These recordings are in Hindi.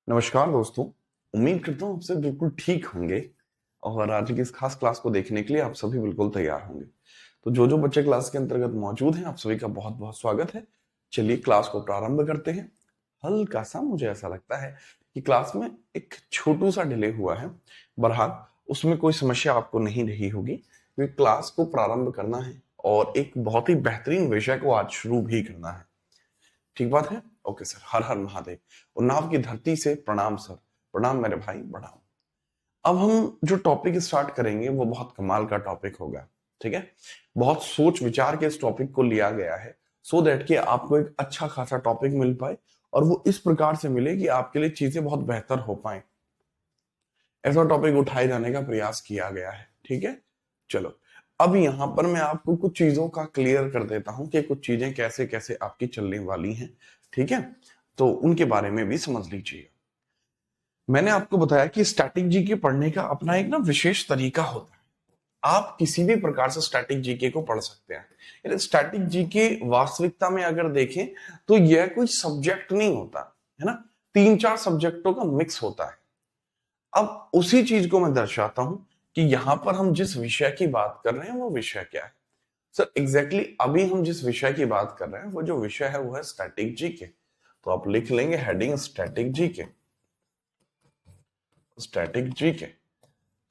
नमस्कार दोस्तों। उम्मीद करता हूँ आप सब बिल्कुल ठीक होंगे और आज की इस खास क्लास को देखने के लिए आप सभी बिल्कुल तैयार होंगे। तो जो बच्चे क्लास के अंतर्गत मौजूद हैं, आप सभी का बहुत बहुत स्वागत है। चलिए क्लास को प्रारंभ करते हैं। हल्का सा मुझे ऐसा लगता है कि क्लास में एक छोटू सा डिले हुआ है। बहरहाल उसमें कोई समस्या आपको नहीं रही होगी, क्योंकि क्लास को प्रारंभ करना है और एक बहुत ही बेहतरीन विषय को आज शुरू भी करना है। ठीक बात है। ओके सर, हर हर महादेव। उन्नाव की धरती से प्रणाम सर। प्रणाम मेरे भाई, प्रणाम। अब हम जो टॉपिक स्टार्ट करेंगे वो बहुत कमाल का टॉपिक होगा। ठीक है, बहुत सोच विचार के इस टॉपिक को लिया गया है सो दैट कि आपको एक अच्छा खासा टॉपिक मिल पाए और वो इस प्रकार से मिले कि आपके लिए चीजें बहुत बेहतर हो पाए। ऐसा टॉपिक उठाए जाने का प्रयास किया गया है। ठीक है, चलो अब यहां पर मैं आपको कुछ चीजों का क्लियर कर देता हूं कि कुछ चीजें कैसे कैसे आपकी चलने वाली हैं। ठीक है, तो उनके बारे में भी समझ लीजिए। मैंने आपको बताया कि स्टैटिक जीके पढ़ने का अपना एक ना विशेष तरीका होता है। आप किसी भी प्रकार से स्टैटिक जीके को पढ़ सकते हैं। स्टैटिक जीके वास्तविकता में अगर देखें तो यह कोई सब्जेक्ट नहीं होता है ना, 3-4 सब्जेक्टों का मिक्स होता है। अब उसी चीज को मैं दर्शाता हूं कि यहां पर हम जिस विषय की बात कर रहे हैं वो विषय क्या है। सर एग्जैक्टली अभी हम जिस विषय की बात कर रहे हैं वो जो विषय है वो है स्टैटिक जीके। तो आप लिख लेंगे heading static GK. Static GK,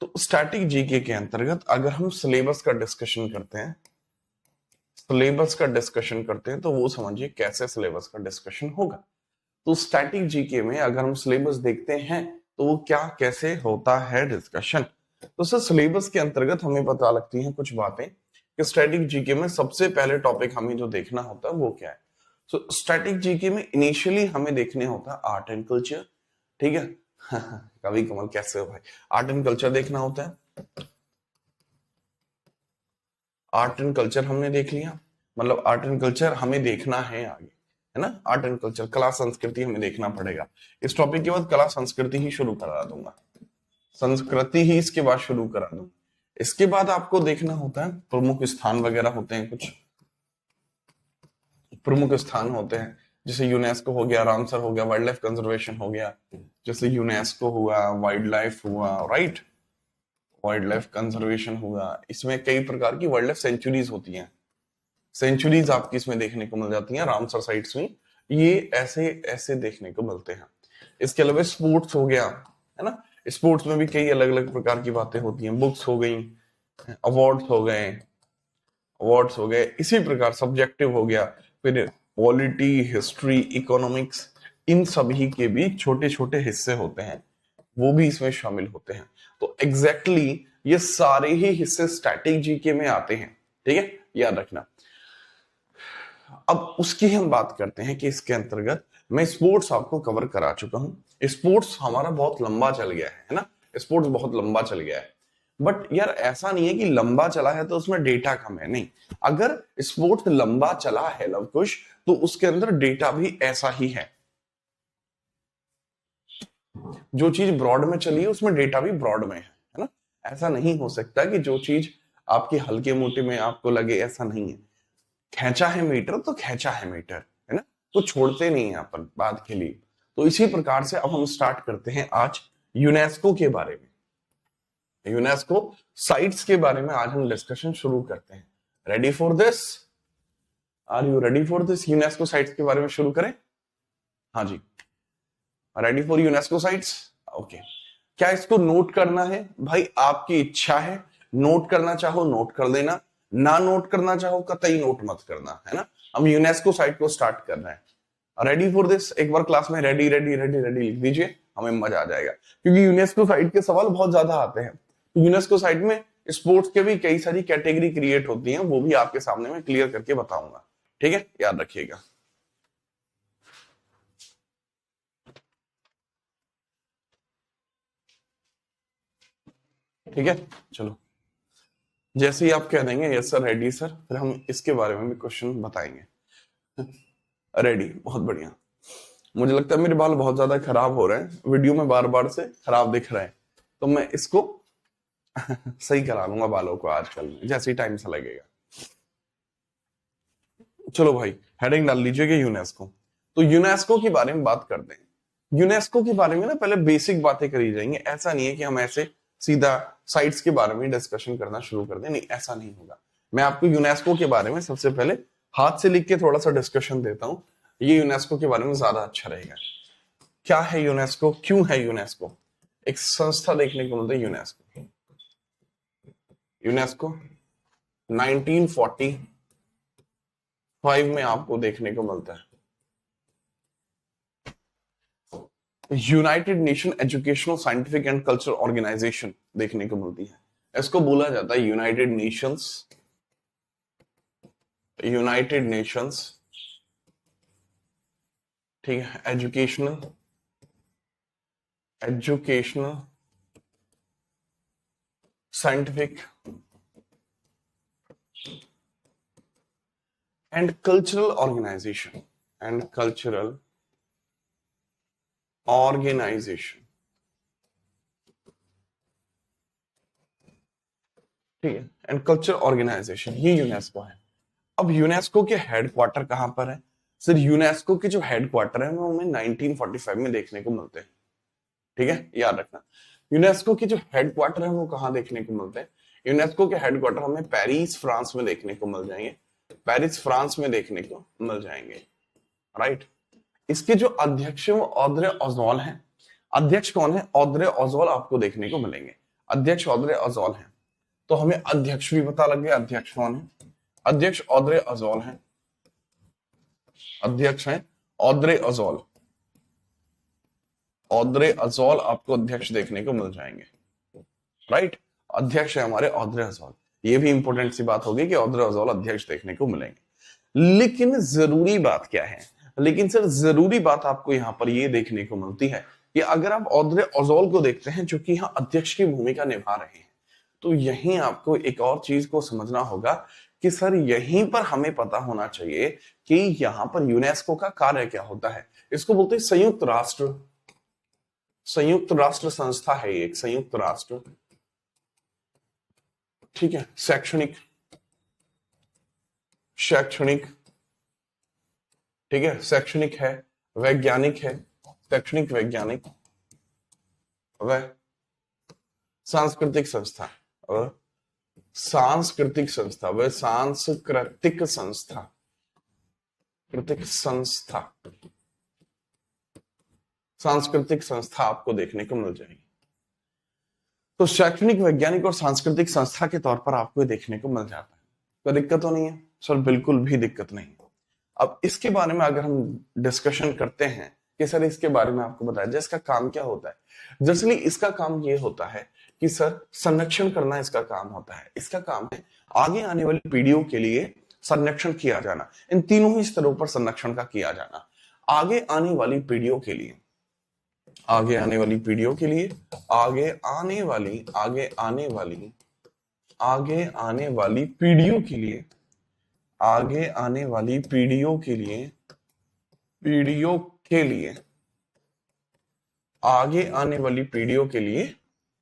तो स्टैटिक जीके के अंतर्गत अगर हम सिलेबस का डिस्कशन करते हैं, तो वो समझिए कैसे सिलेबस का डिस्कशन होगा। तो स्टैटिक जीके में अगर हम सिलेबस देखते हैं तो वो क्या कैसे होता है डिस्कशन। तो सर सिलेबस के अंतर्गत हमें पता लगती हैं कुछ बातें कि स्टैटिक जीके में सबसे पहले टॉपिक हमें जो देखना होता है वो क्या है। सो स्टैटिक जीके में इनिशियली हमें देखने होता है आर्ट एंड कल्चर। ठीक है कभी कमल कैसे हो भाई। आर्ट एंड कल्चर देखना होता है। आर्ट एंड कल्चर हमने देख लिया, मतलब आर्ट एंड कल्चर हमें देखना है आगे, है ना। आर्ट एंड कल्चर, कला संस्कृति हमें देखना पड़ेगा। इस टॉपिक के बाद कला संस्कृति ही शुरू करा दूंगा, संस्कृति ही इसके बाद शुरू करा दूंगा। इसके बाद आपको देखना होता है प्रमुख स्थान वगैरह होते हैं, कुछ प्रमुख स्थान होते हैं जैसे यूनेस्को हो गया, रामसर हो गया, वाइल्ड लाइफ कंजर्वेशन हो गया। जैसे यूनेस्को हुआ, वाइल्ड लाइफ हुआ, राइट, वाइल्ड लाइफ कंजर्वेशन हुआ। इसमें कई प्रकार की वाइल्ड लाइफ सेंचुरीज होती हैं, सेंचुरीज आपकी इसमें देखने को मिल जाती हैं रामसर साइट्स में। ये ऐसे ऐसे देखने को मिलते हैं। इसके अलावा स्पोर्ट्स हो गया, है ना। स्पोर्ट्स में भी कई अलग अलग प्रकार की बातें होती हैं। बुक्स हो गई, अवार्ड्स हो गए, इसी प्रकार सब्जेक्टिव हो गया, फिर पॉलिटी, हिस्ट्री, इकोनॉमिक्स, इन सभी के भी छोटे छोटे हिस्से होते हैं, वो भी इसमें शामिल होते हैं। तो एग्जैक्टली ये सारे ही हिस्से स्टैटिक जीके में आते हैं। ठीक है, याद रखना। अब उसकी हम बात करते हैं कि इसके अंतर्गत मैं स्पोर्ट्स आपको कवर करा चुका हूं। स्पोर्ट्स हमारा बहुत लंबा चल गया है ना, स्पोर्ट्स बहुत लंबा चल गया है। बट यार ऐसा नहीं है कि लंबा चला है तो उसमें डेटा कम है, नहीं। अगर स्पोर्ट्स लंबा चला है लवकुश, तो उसके अंदर डेटा भी ऐसा ही है। जो चीज ब्रॉड में चली है उसमें डेटा भी ब्रॉड में है ना। ऐसा नहीं हो सकता कि जो चीज आपके हल्के मोटे में आपको लगे, ऐसा नहीं है। खेचा है मीटर तो खेचा है मीटर, है ना, तो छोड़ते नहीं है अपन बात के लिए। तो इसी प्रकार से अब हम स्टार्ट करते हैं आज यूनेस्को के बारे में। यूनेस्को साइट्स के बारे में आज हम डिस्कशन शुरू करते हैं। Ready for this? Are you ready for this? UNESCO sites के बारे में शुरू करें? हाँ जी, ready for UNESCO sites? Okay. क्या इसको नोट करना है? भाई आपकी इच्छा है, नोट करना चाहो नोट कर देना, ना नोट करना चाहो कतई नोट मत करना, है ना। हम यूनेस्को साइट को स्टार्ट कर रहे हैं। Ready for this? एक बार क्लास में रेडी रेडी रेडी रेडी लिख दीजिए, हमें मजा आ जाएगा, क्योंकि यूनेस्को साइट के सवाल बहुत ज्यादा आते हैं। यूनेस्को साइट में स्पोर्ट्स के भी कई सारी कैटेगरी क्रिएट होती हैं, वो भी आपके सामने में क्लियर करके बताऊंगा। ठीक है, याद रखिएगा। ठीक है, चलो जैसे ही आप कह देंगे यस सर, रेडी सर, फिर हम इसके बारे में भी क्वेश्चन बताएंगे। रेडी, बहुत बढ़िया। मुझे लगता है मेरे बाल बहुत ज्यादा खराब हो रहे हैं, वीडियो में बार बार से खराब दिख रहे हैं, तो मैं इसको सही करा लूंगा बालों को आजकल में, जैसे ही टाइम से लगेगा। चलो भाई हेडिंग डाल लीजिएगा यूनेस्को। तो यूनेस्को के बारे में बात करते हैं। यूनेस्को के बारे में ना पहले बेसिक बातें करी जाएंगी, ऐसा नहीं है कि हम ऐसे सीधा साइट्स के बारे में डिस्कशन करना शुरू कर दें, नहीं ऐसा नहीं होगा। मैं आपको यूनेस्को के बारे में सबसे पहले हाथ से लिख के थोड़ा सा डिस्कशन देता हूं, ये यूनेस्को के बारे में ज्यादा अच्छा रहेगा। क्या है यूनेस्को, क्यों है यूनेस्को? एक संस्था देखने को मिलता है यूनेस्को। यूनेस्को 1945 में आपको देखने को मिलता है। United Nation Educational scientific and cultural Organization देखने को मिलती है। इसको बोला जाता है यूनाइटेड नेशंस, ठीक है, educational scientific and cultural Organization, ठीक है, एंड कल्चर ऑर्गेनाइजेशन, ये यूनेस्को है। अब यूनेस्को के हेडक्वार्टर कहां पर है? सर यूनेस्को के जो हेडक्वार्टर है वो हमें 1945 में देखने को मिलते हैं, ठीक है, याद रखना। यूनेस्को के जो हेडक्वार्टर है वो कहां देखने को मिलते हैं? यूनेस्को के हेडक्वार्टर हमें पेरिस फ्रांस में देखने को मिल जाएंगे, पेरिस फ्रांस में देखने को मिल जाएंगे, राइट। इसके जो अध्यक्ष है वो ऑद्रे ऑजवाल हैं। अध्यक्ष कौन है? ऑद्रे ऑजवाल आपको देखने को मिलेंगे, अध्यक्ष ऑद्रे ऑजवाल हैं। तो हमें अध्यक्ष भी पता लग गया, अध्यक्ष कौन है? अध्यक्ष ऑद्रे ऑजवाल हैं, अध्यक्ष हैं ऑद्रे ऑजवाल। ऑद्रे ऑजवाल आपको अध्यक्ष देखने को मिल जाएंगे, राइट। अध्यक्ष है हमारे ऑद्रे ऑजवाल। ये भी इंपॉर्टेंट सी बात होगी कि ऑद्रे ऑजवाल अध्यक्ष देखने को मिलेंगे। लेकिन जरूरी बात क्या है? लेकिन सर जरूरी बात आपको यहां पर ये देखने को मिलती है कि अगर आप ऑद्रे ऑजवाल को देखते हैं जो कि यहां अध्यक्ष की भूमिका निभा रहे हैं, तो यहीं आपको एक और चीज को समझना होगा कि सर यहीं पर हमें पता होना चाहिए कि यहां पर यूनेस्को का कार्य क्या होता है। इसको बोलते हैं संयुक्त राष्ट्र संस्था है, एक संयुक्त राष्ट्र, ठीक है, शैक्षणिक, ठीक है, शैक्षणिक है, वैज्ञानिक है, शैक्षणिक, वैज्ञानिक व सांस्कृतिक संस्था, और सांस्कृतिक संस्था व सांस्कृतिक संस्था, सांस्कृतिक संस्था आपको देखने को मिल जाएगी। तो शैक्षणिक, वैज्ञानिक और सांस्कृतिक संस्था के तौर पर आपको देखने को मिल जाता है। कोई दिक्कत तो नहीं है सर? बिल्कुल भी दिक्कत नहीं। अब इसके बारे में अगर हम डिस्कशन करते हैं कि सर इसके बारे में आपको बताया जाए इसका काम क्या होता है। दरअसल इसका काम ये होता है कि सर संरक्षण करना इसका काम होता है। इसका काम है आगे आने वाली पीढ़ियों के लिए संरक्षण किया जाना, इन तीनों ही स्तरों पर संरक्षण का किया जाना। आगे आने वाली पीढ़ियों के लिए, आगे आने वाली पीढ़ियों के लिए, आगे आने वाली पीढ़ियों के लिए, आगे आने वाली पीढ़ियों के लिए, आगे आने वाली पीढ़ियों के लिए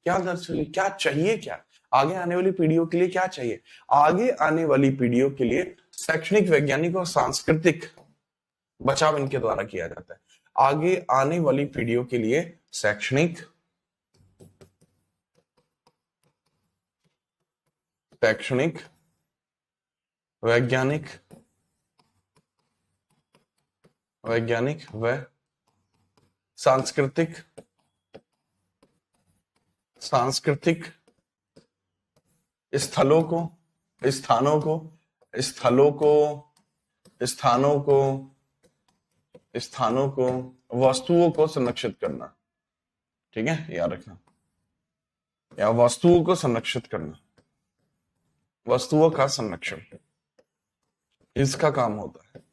क्या दरअसल क्या चाहिए? क्या आगे आने वाली पीढ़ियों के लिए क्या चाहिए? आगे आने वाली पीढ़ियों के लिए शैक्षणिक, वैज्ञानिक और सांस्कृतिक बचाव इनके द्वारा किया जाता है। आगे आने वाली पीढ़ियों के लिए शैक्षणिक, वैज्ञानिक व सांस्कृतिक स्थानों को वस्तुओं को संरक्षित करना, ठीक है, याद रखना, या वस्तुओं को संरक्षित करना, वस्तुओं का संरक्षण इसका काम होता है।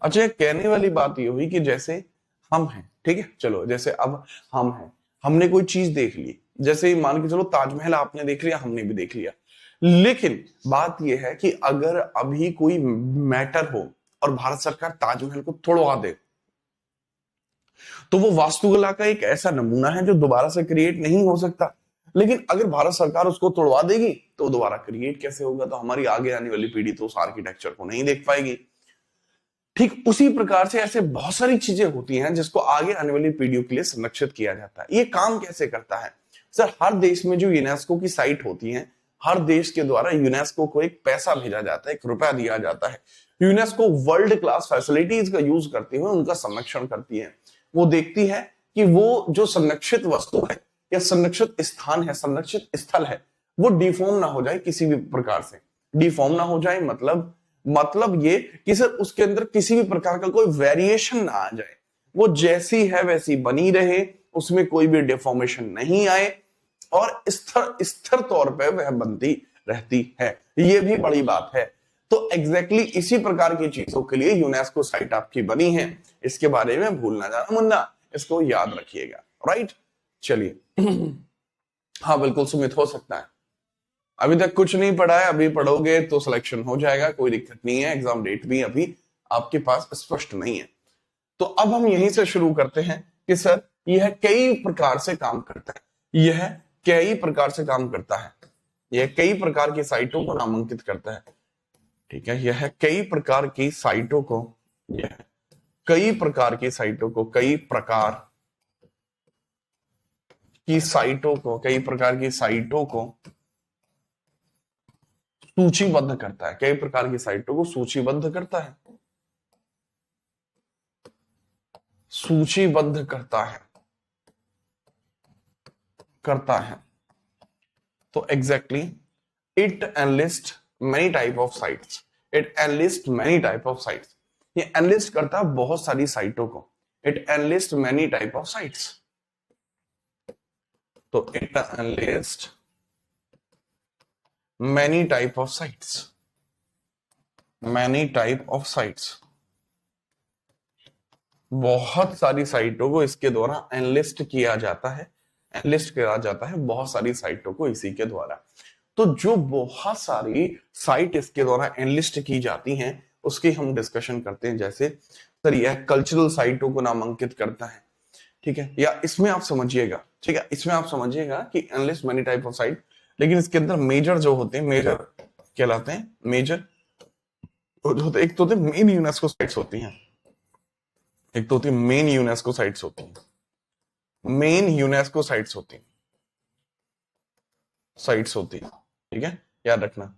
अच्छा, कहने वाली बात ये हुई कि जैसे हम हैं, ठीक है, चलो जैसे अब हम हैं, हमने कोई चीज देख ली, जैसे मान के चलो ताजमहल आपने देख लिया, हमने भी देख लिया, लेकिन बात यह है कि अगर अभी कोई मैटर हो और भारत सरकार ताजमहल को तोड़वा दे, तो वो वास्तुकला का एक ऐसा नमूना है जो दोबारा से क्रिएट नहीं हो सकता। लेकिन अगर भारत सरकार उसको तोड़वा देगी तो दोबारा क्रिएट कैसे होगा? तो हमारी आगे आने वाली पीढ़ी तो उस आर्किटेक्चर को नहीं देख पाएगी, ठीक उसी प्रकार से ऐसे बहुत सारी चीजें होती हैं जिसको आगे आने वाली पीढ़ियों के लिए संरक्षित किया जाता है। ये काम कैसे करता है सर? हर देश में जो यूनेस्को की साइट होती है, हर देश के द्वारा यूनेस्को को एक पैसा भेजा जाता है, एक रुपया दिया जाता है। यूनेस्को वर्ल्ड क्लास फैसिलिटीज का यूज करते हुए उनका संरक्षण करती है। वो देखती है कि वो जो संरक्षित वस्तु है या संरक्षित स्थान है, संरक्षित स्थल है, वो डिफॉर्म ना हो जाए किसी भी प्रकार से। डिफॉर्म ना हो जाए मतलब ये कि सर उसके अंदर किसी भी प्रकार का कोई वेरिएशन ना आ जाए, वो जैसी है वैसी बनी रहे, उसमें कोई भी डिफॉर्मेशन नहीं आए और स्थिर तौर पे वह बनती रहती है। ये भी बड़ी बात है। तो एग्जैक्टली इसी प्रकार की चीजों के लिए यूनेस्को साइट आपकी बनी है। इसके बारे में भूलना जाना मुन्ना, इसको याद रखिएगा। राइट, चलिए। हाँ बिल्कुल सुमित, हो सकता है अभी तक कुछ नहीं पढ़ा है, अभी पढ़ोगे तो सिलेक्शन हो जाएगा, कोई दिक्कत नहीं है। एग्जाम डेट भी अभी आपके पास स्पष्ट नहीं है। तो अब हम यहीं से शुरू करते हैं कि सर यह कई प्रकार से काम करता है, यह कई प्रकार से काम करता है, यह कई प्रकार की साइटों को नामांकित करता है। ठीक है, यह कई प्रकार की साइटों को, यह कई प्रकार की साइटों को, कई प्रकार की साइटों को, कई प्रकार की साइटों को सूचीबद्ध करता है, कई प्रकार की साइटों को सूचीबद्ध करता है, सूचीबद्ध करता है। तो exactly it enlist many type of sites, it enlist many type of sites. ये एनलिस्ट करता है बहुत सारी साइटों को, it enlist many type of sites. तो it enlist many type of sites, many type of sites, बहुत सारी साइटों को इसके द्वारा एनलिस्ट किया जाता है, एनलिस्ट किया जाता है बहुत सारी साइटों को इसी के द्वारा। तो जो बहुत सारी साइट इसके द्वारा एनलिस्ट की जाती हैं उसकी हम डिस्कशन करते हैं। जैसे सर यह कल्चरल साइटों को नामांकित करता है, ठीक है, या इसमें आप समझिएगा, ठीक है, इसमें आप समझिएगा कि enlist many type of site, लेकिन इसके अंदर मेजर जो होते हैं, मेजर कहलाते हैं, मेजर होते, एक तो होते मेन यूनेस्को साइट्स होती हैं, एक तो होती है मेन यूनेस्को साइट्स होती हैं, मेन यूनेस्को साइट्स होती हैं, साइट्स होती है, ठीक है, याद रखना।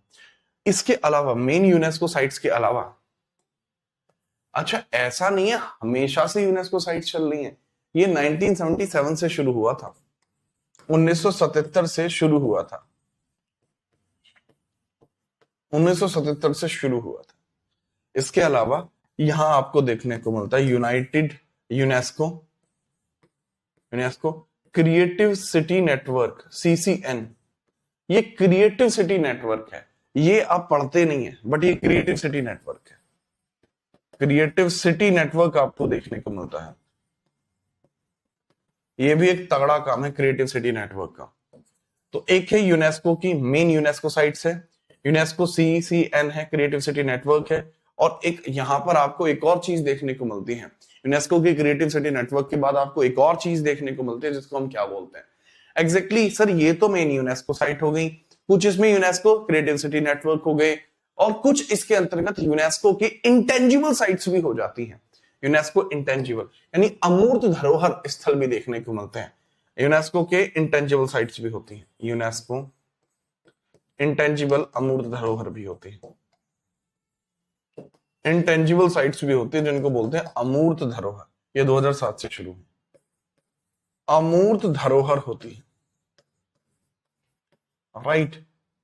इसके अलावा मेन यूनेस्को साइट्स के अलावा, अच्छा ऐसा नहीं है हमेशा से यूनेस्को साइट्स चल रही हैं, ये 1977 से शुरू हुआ था, 1977 से शुरू हुआ था, 1977 से शुरू हुआ था। इसके अलावा यहां आपको देखने को मिलता है United UNESCO, UNESCO creative city network, CCN। ये क्रिएटिव सिटी नेटवर्क है, ये आप पढ़ते नहीं है बट ये क्रिएटिव सिटी नेटवर्क है, क्रिएटिव सिटी नेटवर्क आपको देखने को मिलता है। ये भी एक तगड़ा काम है क्रिएटिव सिटी नेटवर्क का। तो एक है यूनेस्को की मेन यूनेस्को साइट्स है, यूनेस्को CCN है, क्रिएटिव सिटी नेटवर्क है, और एक यहां पर आपको एक और चीज देखने को मिलती है, यूनेस्को की क्रिएटिव सिटी नेटवर्क के बाद आपको एक और चीज देखने को मिलती है जिसको हम क्या बोलते हैं एग्जैक्टली सर, ये तो मेन यूनेस्को साइट हो गई, कुछ इसमें यूनेस्को क्रिएटिव सिटी नेटवर्क हो गए, और कुछ इसके अंतर्गत यूनेस्को की इंटेंजिबल साइट्स भी हो जाती हैं। यूनेस्को इंटेंजिबल यानी अमूर्त धरोहर स्थल भी देखने को मिलते हैं, यूनेस्को के इंटेंजिबल साइट्स भी होती हैं, यूनेस्को इंटेंजिबल अमूर्त धरोहर भी होती है, इंटेंजिबल साइट्स भी होती है जिनको बोलते हैं अमूर्त धरोहर। ये 2007 से शुरू है, अमूर्त धरोहर होती है, राइट।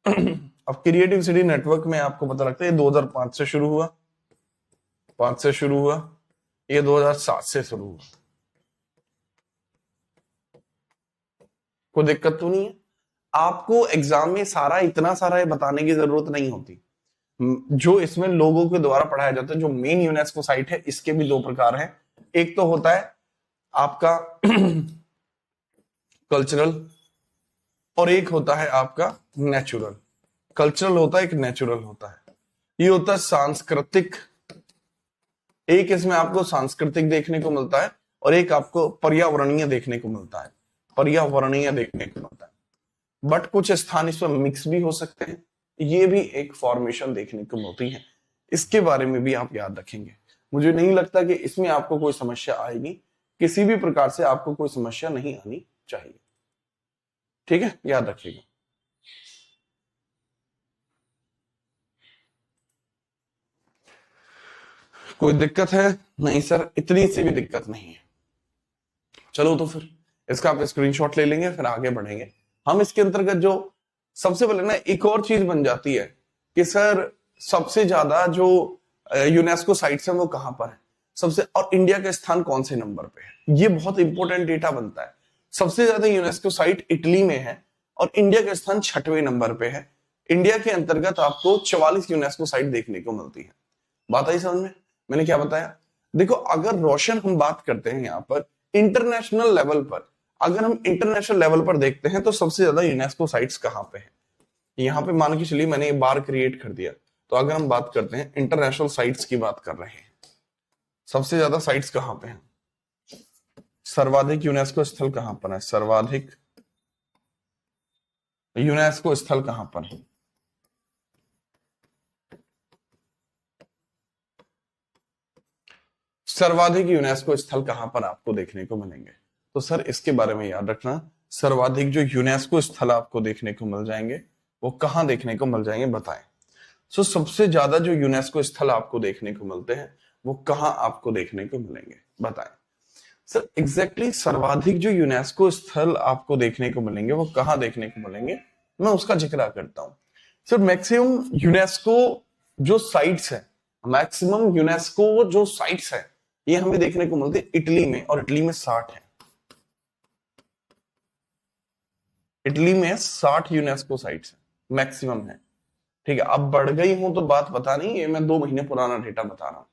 अब क्रिएटिव सिटी नेटवर्क में आपको पता लगता है ये 2005 से शुरू हुआ, 5 से शुरू हुआ, ये 2007 से शुरू हुआ। कोई दिक्कत तो नहीं है? आपको एग्जाम में सारा इतना सारा बताने की जरूरत नहीं होती, जो इसमें लोगों के द्वारा पढ़ाया जाता है। जो मेन यूनेस्को साइट है इसके भी दो प्रकार हैं, एक तो होता है आपका कल्चरल और एक होता है आपका नेचुरल। कल्चरल होता है, एक नेचुरल होता है। ये होता है सांस्कृतिक, एक इसमें आपको सांस्कृतिक देखने को मिलता है और एक आपको पर्यावरणीय देखने को मिलता है, पर्यावरणीय देखने को मिलता है। बट कुछ स्थान इसमें मिक्स भी हो सकते हैं, ये भी एक फॉर्मेशन देखने को मिलती है, इसके बारे में भी आप याद रखेंगे। मुझे नहीं लगता कि इसमें आपको कोई समस्या आएगी, किसी भी प्रकार से आपको कोई समस्या नहीं आनी चाहिए। ठीक है, याद रखिएगा। कोई दिक्कत है? नहीं सर, इतनी सी भी दिक्कत नहीं है। चलो तो फिर इसका आप स्क्रीनशॉट ले लेंगे, फिर आगे बढ़ेंगे। हम इसके अंतर्गत जो सबसे पहले ना एक और चीज बन जाती है कि सर सबसे ज्यादा जो यूनेस्को साइट्स है वो कहां पर है, सबसे, और इंडिया का स्थान कौन से नंबर पे है। ये बहुत इंपॉर्टेंट डेटा बनता है। सबसे ज्यादा यूनेस्को साइट इटली में है और इंडिया का स्थान 6वें नंबर पे है। इंडिया के अंतर्गत आपको 44 यूनेस्को साइट देखने को मिलती है। बात आई समझ में? मैंने क्या बताया? देखो, अगर रोशन हम बात करते हैं यहाँ पर इंटरनेशनल लेवल पर, अगर हम इंटरनेशनल लेवल पर देखते हैं तो सबसे ज्यादा यूनेस्को साइट्स कहां पे है। यहाँ पे मान के चलिए मैंने एक बार क्रिएट कर दिया, तो अगर हम बात करते हैं इंटरनेशनल साइट्स की बात कर रहे हैं, सबसे ज्यादा साइट्स कहां पे हैं, सर्वाधिक यूनेस्को स्थल कहां पर है, सर्वाधिक यूनेस्को स्थल कहां पर है, सर्वाधिक यूनेस्को स्थल कहां पर आपको देखने को मिलेंगे। तो सर इसके बारे में याद रखना, सर्वाधिक जो यूनेस्को स्थल आपको देखने को मिल जाएंगे वो कहां देखने को मिल जाएंगे, बताएं। सो सबसे ज्यादा जो यूनेस्को स्थल आपको देखने को मिलते हैं वो कहां आपको देखने को मिलेंगे, बताएं। सर एग्जैक्टली सर्वाधिक जो यूनेस्को स्थल आपको देखने को मिलेंगे वो कहां देखने को मिलेंगे, मैं उसका जिक्र करता हूं। सर मैक्सिमम यूनेस्को जो साइट्स है, मैक्सिमम यूनेस्को जो साइट्स है ये हमें देखने को मिलते हैं इटली में, और इटली में 60 है। इटली में 60 यूनेस्को साइट्स है, मैक्सिमम है। ठीक है, अब बढ़ गई हूं तो बात पता नहीं, ये मैं 2 महीने पुराना डेटा बता रहा हूं।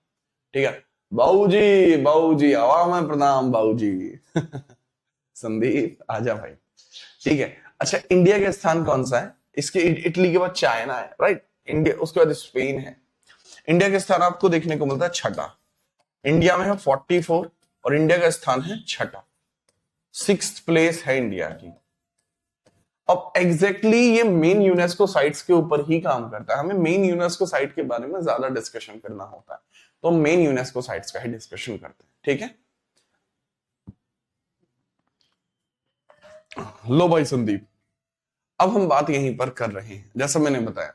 ठीक है, बाबूजी आवा में प्रणाम बाबूजी। संदीप आजा भाई। ठीक है, अच्छा इंडिया का स्थान कौन सा है? इसके इटली के बाद चाइना है, राइट, इंडिया, उसके बाद स्पेन है। इंडिया का स्थान आपको देखने को मिलता है 6ठा। इंडिया में है 44 और इंडिया का स्थान है 6ठा, 6th प्लेस है इंडिया की। अब एग्जैक्टली ये मेन यूनेस्को साइट्स के ऊपर ही काम करता है। हमें मेन यूनेस्को साइट के बारे में ज्यादा डिस्कशन करना होता है, तो मेन यूनेस्को साइट्स का ही डिस्कशन करते हैं। ठीक है, लो भाई संदीप, अब हम बात यहीं पर कर रहे हैं। जैसा मैंने बताया,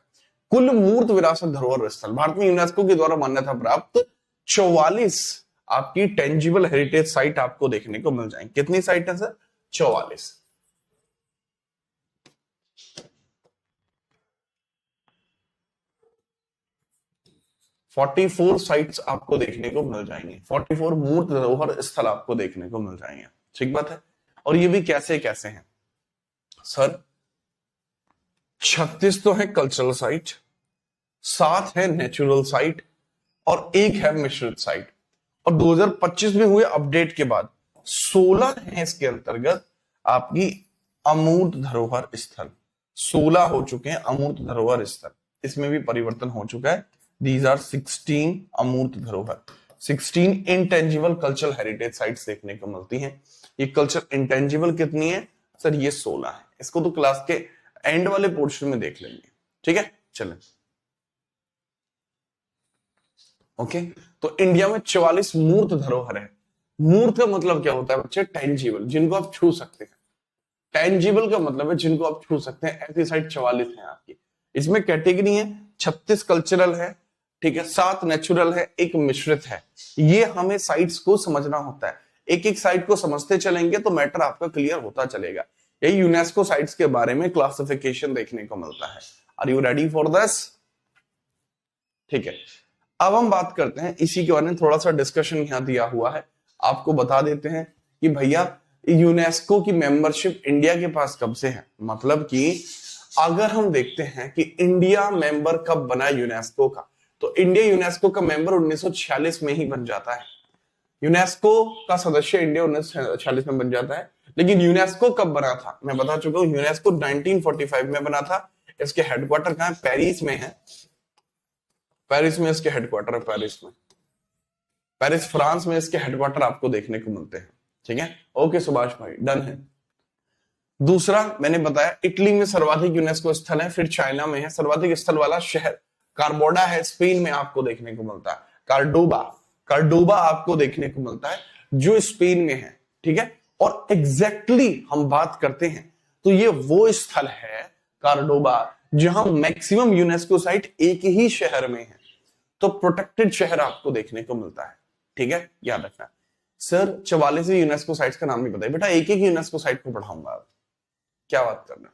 कुल मूर्त विरासत धरोहर स्थल भारत में यूनेस्को के द्वारा मान्यता प्राप्त 44 आपकी टेंजिबल हेरिटेज साइट आपको देखने को मिल जाएंगे। कितनी साइट है सर? 44। फोर साइट्स आपको देखने को मिल जाएंगे, 44 मूर्त धरोहर स्थल आपको देखने को मिल जाएंगे। ठीक बात है। और ये भी कैसे कैसे हैं सर? 36 तो है कल्चरल साइट, 7 है नेचुरल साइट और 1 है मिश्रित साइट। और 2025 में हुए अपडेट के बाद 16 है इसके अंतर्गत आपकी अमूर्त धरोहर स्थल। 16 हो चुके हैं अमूर्त धरोहर स्थल, इसमें भी परिवर्तन हो चुका है। These are 16 अमूर्त धरोहर, 16 इंटेंजिबल कल्चरल हेरिटेज साइट्स देखने को मिलती हैं। ये कल्चर इंटेंजिबल कितनी है सर? ये 16 है। इसको तो क्लास के एंड वाले पोर्शन में देख लेंगे। ठीक है, चलें। ओके, तो इंडिया में 44 मूर्त धरोहर है। मूर्त का मतलब क्या होता है बच्चे? टेंजिबल, जिनको आप छू सकते हैं। टेंजिबल का मतलब है जिनको आप छू सकते हैं। ऐसी साइट 44 है आपकी। इसमें कैटेगरी है 36 कल्चरल है, ठीक है, 7 नेचुरल है, 1 मिश्रित है। ये हमें साइट्स को समझना होता है। एक एक साइट को समझते चलेंगे तो मैटर आपका क्लियर होता चलेगा। यही यूनेस्को साइट्स के बारे में क्लासिफिकेशन देखने को मिलता है। Are you ready for this? ठीक है, अब हम बात करते हैं इसी के बारे में, थोड़ा सा डिस्कशन यहां दिया हुआ है, आपको बता देते हैं कि भैया यूनेस्को की मेंबरशिप इंडिया के पास कब से है। मतलब कि अगर हम देखते हैं कि इंडिया मेंबर कब बना यूनेस्को का, तो इंडिया यूनेस्को का मेंबर 1946 में ही बन जाता है। यूनेस्को का सदस्य इंडिया 1946 में बन जाता है। लेकिन यूनेस्को कब बना था मैं बता चुका हूं, यूनेस्को 1945 में बना था। इसके हेडक्वार्टर कहां है? पेरिस में है। पेरिस में इसके हेडक्वार्टर है, पेरिस में, पेरिस फ्रांस में इसके हेडक्वार्टर आपको देखने को मिलते हैं। ठीक है, ओके सुभाष भाई, डन है। दूसरा मैंने बताया इटली में सर्वाधिक यूनेस्को स्थल है, फिर चाइना में है। सर्वाधिक स्थल वाला शहर कार्बोडा है, स्पेन में आपको देखने को मिलता है, कार्डोबा। कार्डोबा आपको देखने को मिलता है जो स्पेन में है, ठीक है। और एग्जैक्टली हम बात करते हैं तो ये वो स्थल है कार्डोबा जहां मैक्सिमम यूनेस्को साइट एक ही शहर में है, तो प्रोटेक्टेड शहर आपको देखने को मिलता है, ठीक है, याद रखना। सर 44 यूनेस्को साइट्स का नाम नहीं बताया बेटा, एक एक यूनेस्को साइट को पढ़ाऊंगा। आप क्या बात करना,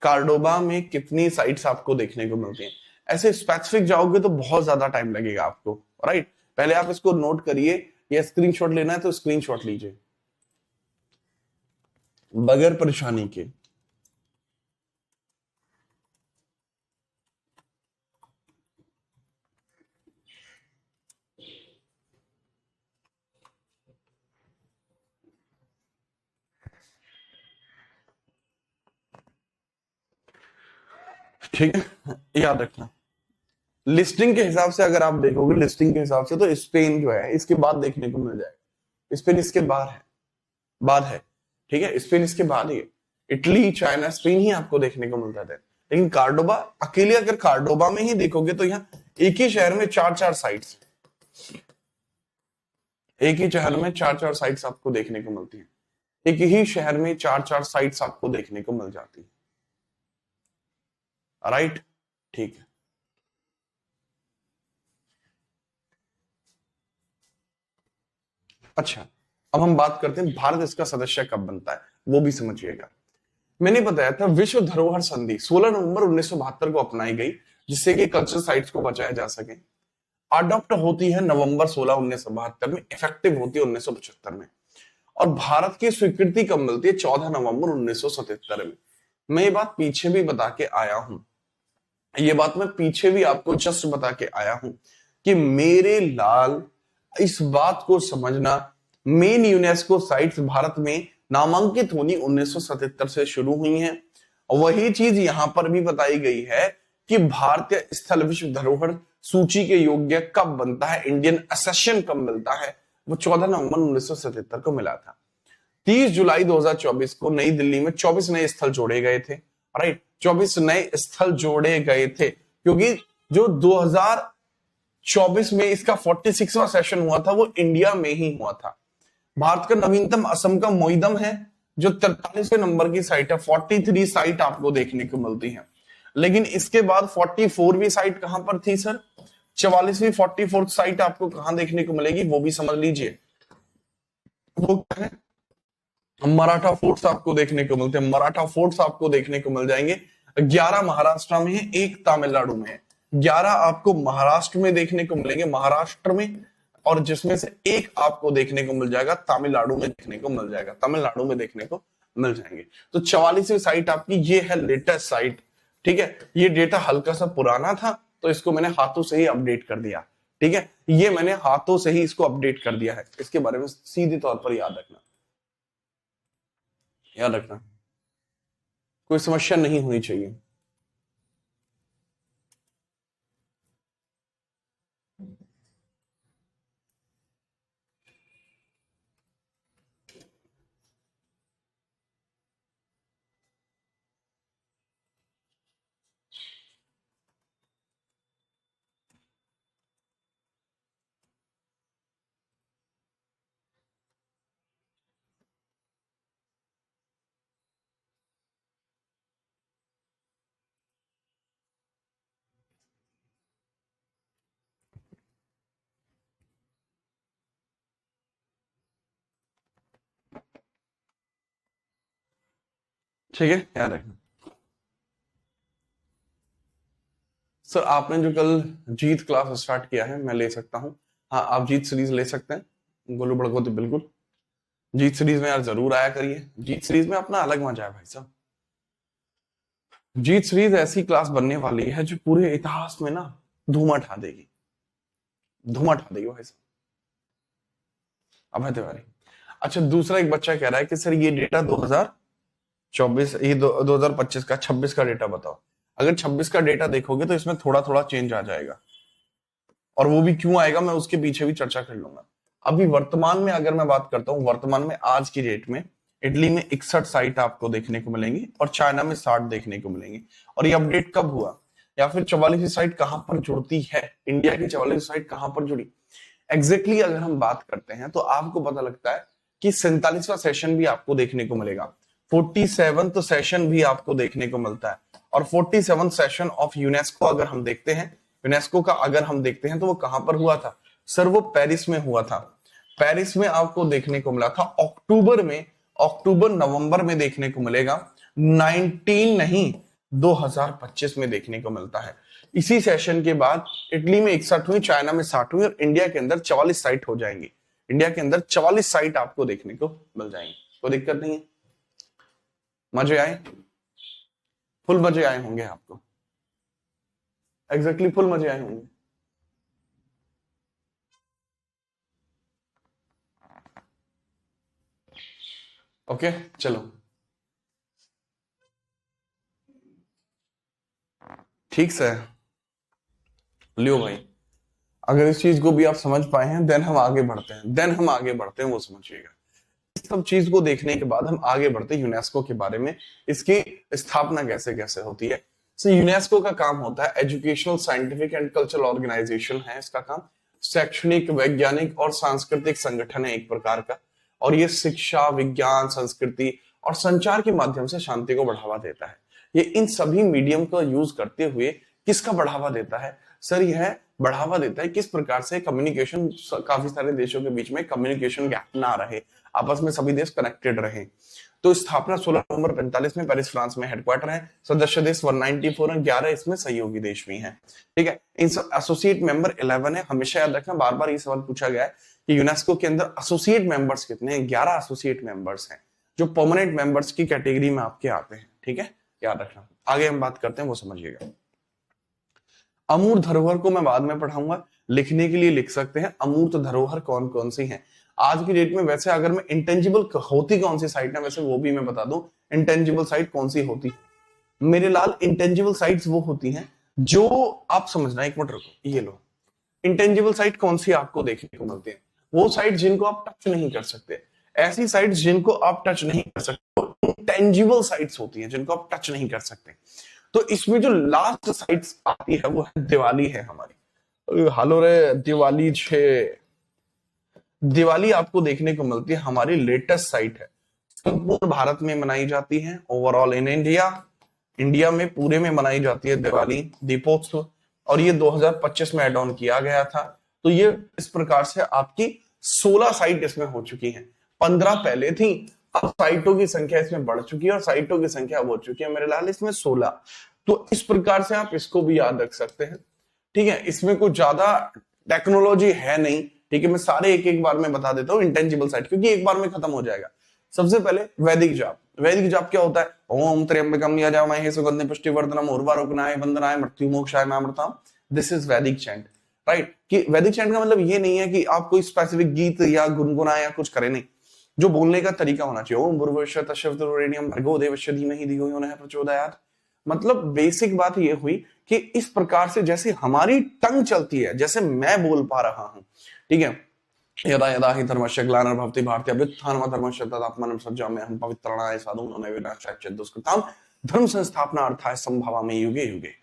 कार्डोबा में कितनी साइट्स आपको देखने को मिलती हैं? ऐसे स्पेसिफिक जाओगे तो बहुत ज्यादा टाइम लगेगा आपको, राइट। पहले आप इसको नोट करिए, या स्क्रीनशॉट लेना है तो स्क्रीनशॉट लीजिए बगैर परेशानी के। ठीक है, याद रखना। लिस्टिंग के हिसाब से अगर आप देखोगे, लिस्टिंग के हिसाब से तो स्पेन जो है इसके बाद देखने को मिल जाएगा। स्पेन इसके बाद है, ठीक है, स्पेन इसके बाद ही। इटली, चाइना, स्पेन ही आपको देखने को मिलता था। लेकिन कार्डोबा अकेले, अगर कार्डोबा में ही देखोगे तो यहाँ एक ही शहर में चार चार साइट्स, एक ही शहर में चार चार साइट्स आपको देखने को मिलती है। एक ही शहर में चार चार साइट्स आपको देखने को मिल जाती है, राइट, ठीक है। अच्छा, अब हम बात करते हैं भारत इसका सदस्य कब बनता है, वो भी समझिएगा। मैंने बताया था विश्व धरोहर संधि 16 नवंबर 1972 को अपनाई गई, जिससे कि कल्चरल साइट्स को बचाया जा सके। अडॉप्ट होती है नवंबर 16 1972 में, इफेक्टिव होती है 1975 में। और भारत की स्वीकृति कब मिलती है? 14 नवंबर 1977 में। मैं ये बात पीछे भी बता के आया हूं, ये बात मैं पीछे भी आपको जस्ट बता के आया हूं कि मेरे लाल, इस बात को समझना, मेन यूनेस्को साइट्स भारत में नामांकित होनी 1977 से शुरू हुई हैं। वही चीज यहां पर भी बताई गई है कि भारतीय स्थल विश्व धरोहर सूची के योग्य कब बनता है, इंडियन एसेशन कब मिलता है, वो 14 नवंबर 1977 को मिला था। 30 जुलाई 2024 को नई दिल्ली में 24 नए स्थल जोड़े गए थे, राइट, 24 नए स्थल जोड़े गए थे, क्योंकि जो 2024 में इसका 46वां सेशन हुआ था वो इंडिया में ही हुआ था। भारत का नवीनतम असम का मोइदम है, जो 43वें नंबर की साइट है। 43 साइट आपको देखने को मिलती है। लेकिन इसके बाद 44वीं साइट कहां पर थी सर? 44वीं 44th साइट आपको कहां देखने को मिलेगी वो भी समझ लीजिए। वो क्या है? मराठा फोर्ट्स आपको देखने को मिलते हैं। मराठा फोर्ट्स आपको देखने को मिल जाएंगे। 11 महाराष्ट्र में है, एक तमिलनाडु में है। 11 आपको महाराष्ट्र में देखने को मिलेंगे, महाराष्ट्र में, और जिसमें से एक आपको देखने को मिल जाएगा तमिलनाडु में देखने को मिल जाएगा, तमिलनाडु में देखने को मिल जाएंगे। तो 44वीं साइट आपकी ये है लेटेस्ट साइट, ठीक है। ये डेटा हल्का सा पुराना था तो इसको मैंने हाथों से ही अपडेट कर दिया, ठीक है। ये मैंने हाथों से ही इसको अपडेट कर दिया है, इसके बारे में सीधे तौर पर याद रखना, याद रखना, कोई समस्या नहीं होनी चाहिए। ठीक है, याद रखना। सर आपने जो कल जीत क्लास स्टार्ट किया है मैं ले सकता हूँ। हाँ, आप जीत सीरीज ले सकते हैं, गोलू बड़को तो बिल्कुल। जीत सीरीज में यार जरूर आया करिए, जीत सीरीज में अपना अलग मजा है भाई साहब। जीत सीरीज ऐसी क्लास बनने वाली है जो पूरे इतिहास में ना धूम उठा देगी, धूम उठा देगी भाई साहब। अभय तिवारी। अच्छा, दूसरा एक बच्चा कह रहा है कि सर ये डेटा 2024, ये 2025 का, 26 का डेटा बताओ। अगर 26 का डेटा देखोगे तो इसमें थोड़ा थोड़ा चेंज आ जाएगा, और वो भी क्यों आएगा मैं उसके पीछे भी चर्चा कर लूंगा। अभी वर्तमान में अगर मैं बात करता हूं, वर्तमान में आज की डेट में इटली में 61 साइट आपको देखने को मिलेंगी और चाइना में 60 देखने को मिलेंगी। और ये अपडेट कब हुआ, या फिर 44 साइट कहां पर जुड़ती है, इंडिया की 44 साइट कहां पर जुड़ी, एग्जैक्टली अगर हम बात करते हैं तो आपको पता लगता है कि 47वां सेशन भी आपको देखने को मिलेगा, 47th सेशन भी आपको देखने को मिलता है। और 47th सेशन ऑफ यूनेस्को अगर हम देखते हैं, यूनेस्को का अगर हम देखते हैं तो वो कहां पर हुआ था सर? वो पेरिस में हुआ था। पेरिस में आपको देखने को मिला था अक्टूबर में, अक्टूबर नवंबर में देखने को मिलेगा, 19 नहीं 2025 में देखने को मिलता है। इसी सेशन के बाद इटली में 61वीं, चाइना में 60वीं और इंडिया के अंदर 44 साइट हो जाएंगी। इंडिया के अंदर 44 साइट आपको देखने को मिल जाएंगी, कोई दिक्कत नहीं है। मजे आए? फुल मजे आए होंगे आपको, एग्जैक्टली फुल मजे आए होंगे। ओके चलो ठीक से लियो भाई, अगर इस चीज को भी आप समझ पाए हैं देन हम आगे बढ़ते हैं, वो समझिएगा। इस सब चीज को देखने के बाद हम आगे बढ़ते हैं यूनेस्को के बारे में, इसकी स्थापना कैसे कैसे होती है। सो यूनेस्को का काम होता है educational, scientific and cultural organization है इसका काम। शैक्षणिक, वैज्ञानिक और सांस्कृतिक संगठन है एक प्रकार का, और ये शिक्षा, विज्ञान, संस्कृति और संचार के माध्यम से शांति को बढ़ावा देता है। ये इन सभी मीडियम का यूज करते हुए किसका बढ़ावा देता है सर? यह बढ़ावा देता है किस प्रकार से कम्युनिकेशन, काफी सारे देशों के बीच में कम्युनिकेशन गैप ना रहे, आपस में सभी देश कनेक्टेड रहे। तो स्थापना 16 नवंबर 45 में पेरिस फ्रांस में हेडक्वार्टर है। सदस्य देश 194 है, 11 इसमें सहयोगी देश भी हैं। ठीक है, इन एसोसिएट मेंबर 11 है। हमेशा याद रखना, बार बार ये सवाल पूछा गया है कि यूनेस्को के अंदर एसोसिएट मेंबर्स कितने हैं? 11 एसोसिएट मेंबर्स हैं जो परमानेंट मेंबर्स की कैटेगरी में आपके आते हैं। ठीक है, याद रखना। आगे हम बात करते हैं, वो समझिएगा। अमूर्त धरोहर को मैं बाद में पढ़ाऊंगा, लिखने के लिए लिख सकते हैं अमूर्त धरोहर कौन कौन सी हैं आज की डेट में। वैसे अगर मैं इंटेंजिबल होती कौन सी साइट है, वैसे वो भी मैं बता दूं, इंटेंजिबल साइट कौन सी होती है मेरे लाल? इंटेंजिबल साइट्स वो होती हैं जो आप समझना, एक मिनट रुको, ये लो। इंटेंजिबल साइट कौन सी आपको देखने को मिलती है? वो साइट जिनको आप टच नहीं कर सकते, ऐसी साइट्स जिनको आप टच नहीं कर सकते, इंटेंजिबल साइट्स होती हैं जिनको आप टच नहीं कर सकते। तो इसमें जो लास्ट साइट्स आती है वो है दिवाली है हमारी। हालो रे दिवाली दिवाली आपको देखने को मिलती है, हमारी लेटेस्ट साइट है, संपूर्ण भारत में मनाई जाती है, ओवरऑल इन इंडिया, इंडिया में पूरे में मनाई जाती है दिवाली, दीपोत्सव। और ये 2025 में एड ऑन किया गया था। तो ये इस प्रकार से आपकी 16 साइट इसमें हो चुकी हैं। 15 पहले थी, अब साइटों की संख्या इसमें बढ़ चुकी है और साइटों की संख्या हो चुकी है मेरे लाल इसमें 16। तो इस प्रकार से आप इसको भी याद रख सकते हैं। ठीक है, इसमें कुछ ज्यादा टेक्नोलॉजी है नहीं। ठीक है, मैं सारे एक एक बार में बता देता हूँ इंटेंजिबल साइट, क्योंकि एक बार में खत्म हो जाएगा। सबसे पहले वैदिक जाप। वैदिक जाप क्या होता है? ओम त्र्यंबकम यजामहे सुगंधि पुष्टिवर्धनम उर्वारुकनाय वंदनाय मृत्यु मोक्षाय मामृताम। दिस इज वैदिक चैंट, राइट? कि वैदिक चैंट का मतलब ये नहीं है कि आप कोई स्पेसिफिक गीत या गुनगुनाए या कुछ करें, नहीं। जो बोलने का तरीका होना चाहिए, ओम भूर्भुवस्सुः तत्सवितुर्वरेण्यं भर्गो देवस्य धीमहि धियो यो नः प्रचोदयात्। मतलब बेसिक बात ये हुई कि इस प्रकार से जैसे हमारी टंग चलती है, जैसे मैं बोल पा रहा हूं, ठीक है, यदा यदा हि धर्मस्य ग्लानिर्भवति भारतीय अभ्युत्थानं धर्मस्य तदात्मानं सृजाम्यहं पवित्राणाय साधूनां विनाशाय च दुष्कृतां धर्म संस्थापनार्थाय संभवामि युगे युगे।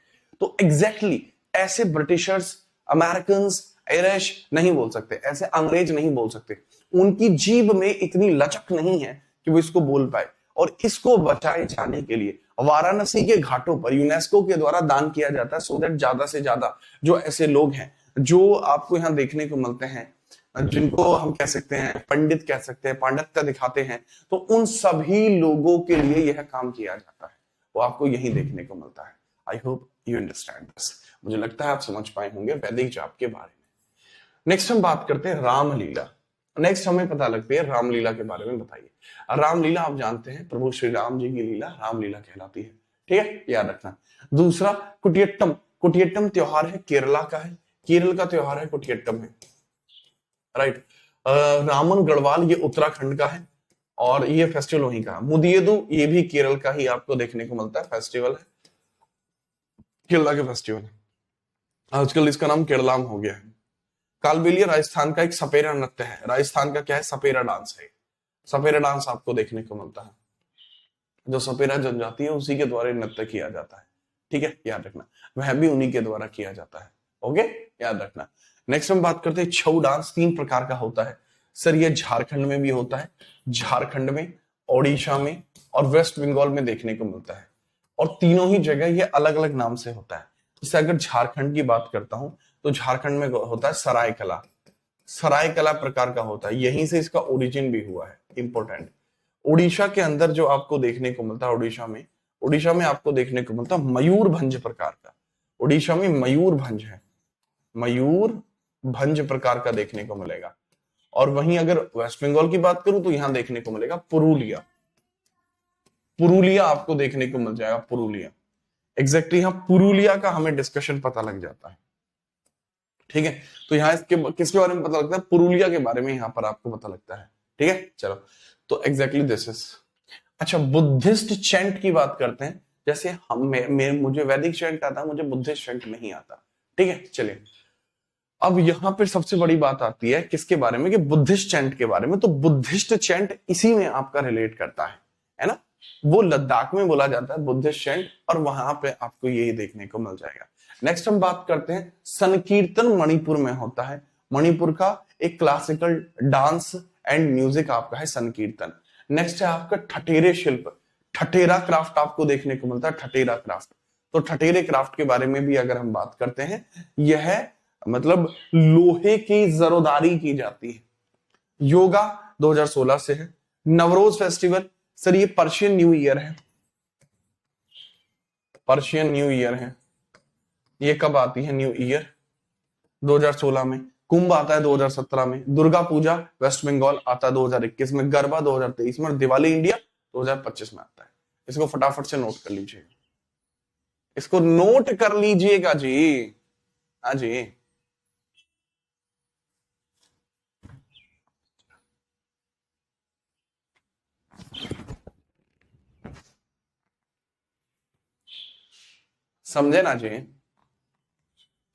तो एग्जैक्टली ऐसे ब्रिटिशर्स, अमेरिकन, आयरिश नहीं बोल सकते, ऐसे अंग्रेज नहीं बोल सकते। उनकी जीभ में इतनी लचक नहीं है कि वो इसको बोल पाए। और इसको बचाए जाने के लिए वाराणसी के घाटों पर यूनेस्को के द्वारा दान किया जाता है, सो दैट ज्यादा से ज्यादा जो ऐसे लोग हैं जो आपको यहाँ देखने को मिलते हैं, जिनको हम कह सकते हैं पंडित कह सकते हैं, पांडित्य दिखाते हैं, तो उन सभी लोगों के लिए यह काम किया जाता है। वो आपको यही देखने को मिलता है। I hope you understand this. मुझे लगता है आप समझ पाए होंगे वैदिक जाप के बारे में। नेक्स्ट हम बात करते हैं रामलीला। नेक्स्ट हमें पता लगती है रामलीला के बारे में। बताइए, रामलीला आप जानते हैं प्रभु श्री राम जी की लीला रामलीला कहलाती है। ठीक है, याद रखना। दूसरा कुटियट्टम। कुटियट्टम त्योहार है केरला का है, केरल का त्योहार है कुटियट्टम है, राइट। रामन गढ़वाल ये उत्तराखंड का है और ये फेस्टिवल वहीं का। मुदियेदु ये भी केरल का ही आपको देखने को मिलता है, फेस्टिवल है, केरला के फेस्टिवल है। आजकल इसका नाम केरलाम हो गया है। कालबेलिया राजस्थान का एक सपेरा नृत्य है। राजस्थान का क्या है? सपेरा डांस है। सपेरा डांस आपको देखने को मिलता है, जो सपेरा जनजाति है उसी के द्वारा नृत्य किया जाता है। ठीक है, याद रखना, वह भी उन्हीं के द्वारा किया जाता है। ओके, याद रखना। नेक्स्ट हम बात करते हैं छऊ डांस 3 प्रकार का होता है सर। ये झारखंड में भी होता है, झारखंड में, ओडिशा में और वेस्ट बंगाल में देखने को मिलता है, और तीनों ही जगह ये अलग अलग नाम से होता है। जैसे अगर झारखंड की बात करता हूं तो झारखंड में होता है सरायकला, सरायकला प्रकार का होता है, यहीं से इसका ओरिजिन भी हुआ है, इंपॉर्टेंट। उड़ीसा के अंदर जो आपको देखने को मिलता है, उड़ीसा में आपको देखने को मिलता है मयूरभंज प्रकार का। उड़ीसा में मयूरभंज है, मयूरभंज प्रकार का देखने को मिलेगा। और वहीं अगर वेस्ट बंगाल की बात करूं तो यहां देखने को मिलेगा पुरुलिया, पुरुलिया आपको देखने को मिल जाएगा, पुरुलिया। एग्जैक्टली यहां पुरुलिया का हमें डिस्कशन पता लग जाता है, ठीक है। तो यहाँ इसके किसके बारे में पता लगता है, पुरुलिया के बारे में यहाँ पर आपको पता लगता है, ठीक है। चलो, तो एग्जैक्टली दिस इज। अच्छा, बुद्धिस्ट चैंट की बात करते हैं। जैसे मुझे वैदिक चैंट आता है, मुझे बुद्धिस्ट चैंट नहीं आता, ठीक है। चलिए, अब यहां पर सबसे बड़ी बात आती है किसके बारे में, कि बुद्धिस्ट चैंट के बारे में। तो बुद्धिस्ट चैंट इसी में आपका रिलेट करता है ना। वो लद्दाख में बोला जाता है बुद्धिस्ट चैंट, और वहां पे आपको यही देखने को मिल जाएगा। नेक्स्ट हम बात करते हैं संकीर्तन, मणिपुर में होता है। मणिपुर का एक क्लासिकल डांस एंड म्यूजिक आपका है संकीर्तन। नेक्स्ट है आपका ठठेरे शिल्प, ठठेरा क्राफ्ट आपको देखने को मिलता है, ठठेरा क्राफ्ट। तो ठठेरे क्राफ्ट के बारे में भी अगर हम बात करते हैं, यह मतलब लोहे की जरोदारी की जाती है। योगा 2016 से है। नवरोज फेस्टिवल सर, ये पर्शियन न्यू ईयर है, पर्शियन न्यू ईयर है। ये कब आती है न्यू ईयर, 2016 में। कुंभ आता है 2017 में। दुर्गा पूजा वेस्ट बंगाल आता है 2021 में। गरबा 2023 में। और दिवाली इंडिया 2025 में आता है। इसको फटाफट से नोट कर लीजिएगा, इसको नोट कर लीजिएगा जी। हाँ जी, समझे ना जी,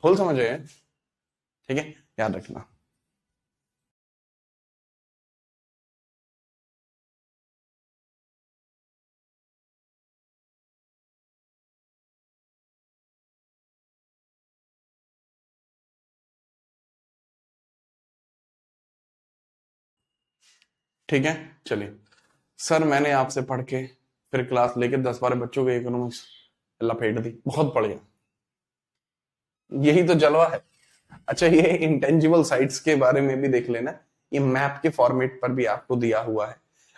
फुल समझे, ठीक है, याद रखना। ठीक है, चलिए सर, मैंने आपसे पढ़ के फिर क्लास लेके 10-12 बच्चों को इकोनॉमिक्स लपेट दी, बहुत बढ़िया, यही तो जलवा है। अच्छा, ये इंटेंजिबल साइट्स के बारे में भी देख लेना, ये मैप के फॉर्मेट पर भी आपको दिया हुआ है।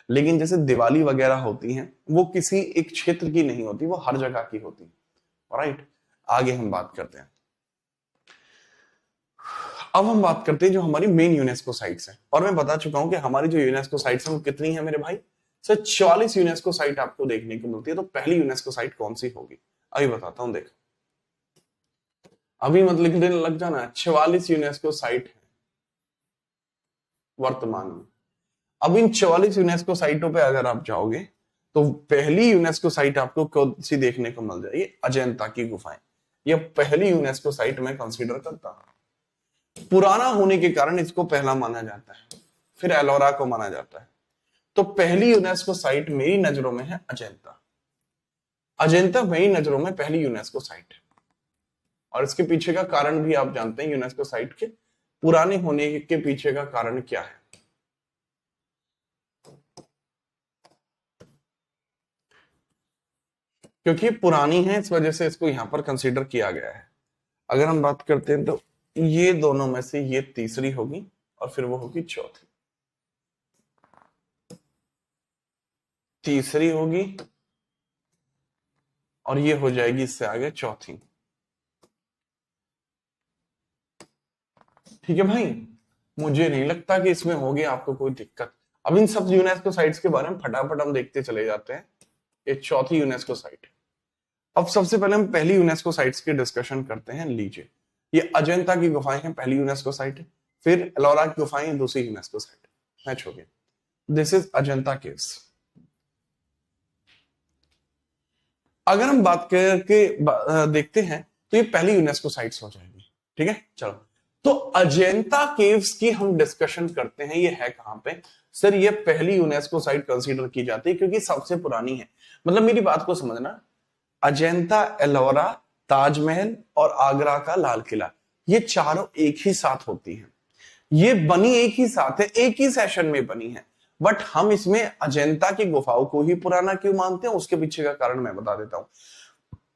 लेकिन जैसे दिवाली वगैरह होती हैं, वो किसी एक क्षेत्र की नहीं होती, वो हर जगह की होती है, राइट। आगे हम बात करते हैं। अब हम बात करते हैं जो हमारी मेन यूनेस्को साइट्स हैं। और मैं बता चुका हूं कि हमारी जो यूनेस्को साइट्स हैं वो कितनी है मेरे भाई, सर 44 यूनेस्को साइट आपको देखने को मिलती है। तो पहली यूनेस्को साइट कौन सी होगी, अभी बताता हूं, देख, अभी मत लिख देने लग जाना। 44 यूनेस्को साइट है वर्तमान में। अब इन 44 यूनेस्को साइटों पे अगर आप जाओगे तो पहली यूनेस्को साइट आपको कौन सी देखने को मिल जाएगी, अजंता की गुफाएं। ये पहली यूनेस्को साइट मैं कंसीडर करता हूं। पुराना होने के कारण इसको पहला माना जाता है, फिर एलोरा को माना जाता है। तो पहली यूनेस्को साइट मेरी नजरों में है अजंता। अजंता मेरी नजरों में पहली यूनेस्को साइट है। और इसके पीछे का कारण भी आप जानते हैं, यूनेस्को साइट के पुराने होने के पीछे का कारण क्या है। क्योंकि पुरानी है, इस वजह से इसको यहां पर कंसीडर किया गया है। अगर हम बात करते हैं तो ये दोनों में से ये तीसरी होगी और फिर वो होगी चौथी, तीसरी होगी और ये हो जाएगी इससे आगे चौथी। ठीक है भाई, मुझे नहीं लगता कि इसमें होगी आपको कोई दिक्कत। अब इन सब यूनेस्को साइट्स के बारे में फटाफट हम देखते चले जाते हैं। ये चौथी यूनेस्को साइट है। अब सबसे पहले हम पहली यूनेस्को साइट्स की डिस्कशन करते हैं। लीजिए, ये अजंता की गुफाएं हैं, पहली यूनेस्को साइट है। फिर एलोरा की गुफाएं, दूसरी यूनेस्को साइट, मैच हो गया। This is Ajanta caves. अगर हम बात करके देखते हैं तो ये पहली यूनेस्को साइट्स हो जाएगी, ठीक है। चलो, तो अजंता केव्स की हम डिस्कशन करते हैं। ये है कहां पे सर, ये पहली यूनेस्को साइट कंसीडर की जाती है क्योंकि सबसे पुरानी है। मतलब मेरी बात को समझना, अजंता, एलोरा, ताजमहल और आगरा का लाल किला, ये चारों एक ही साथ होती हैं। ये बनी एक ही साथ है, एक ही सेशन में बनी है, बट हम इसमें अजंता की गुफाओं को ही पुराना क्यों मानते हैं, उसके पीछे का कारण मैं बता देता हूं।